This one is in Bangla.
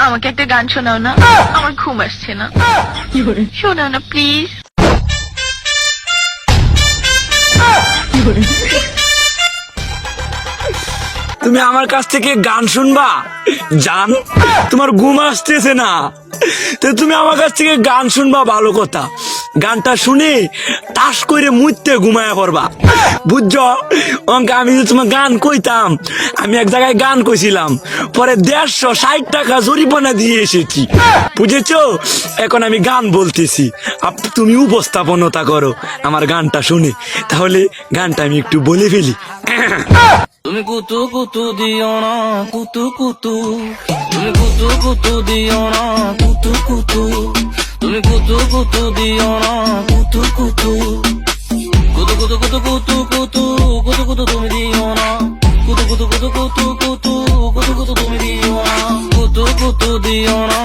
আমাকে একটা গান শোনাও না, আমার ঘুম আসছে না। শোনাও না প্লিজ। তুমি আমার কাছ থেকে গান শুনবা জান? তোমার ঘুম আসতেছে না তো তুমি আমার কাছ থেকে গান শুনবা, ভালো কথা। গানটা শুনে তাস করে মুইতে ঘুমায়া পড়বা, বুঝছো? অঙ্কে আমি যদি তোমার গান কইতাম, আমি এক জায়গায় গান কইছিলাম, পরে 160 টাকা জরিমানা দিয়ে এসেছি, বুঝেছো? এখন আমি গান বলতেছি, তুমি উপস্থাপনতা করো আমার গানটা শুনে। তাহলে গানটা আমি একটু বলে ফেলি। তুমি কুতু কুতু দিও না কুতু কুতু, তুমি কুতু কুতু দিও না কুতু কুতু, তুমি কুতু কুতু দিও না কুতু কুতু, কুতু কুতু কুতু কুতু কুতু কুতু কুতু তুমি দিও না, কুতু কুতু কুতু কুতু কুতু কুতু কুতু তুমি দিও না, কুতু কুতু দিও না।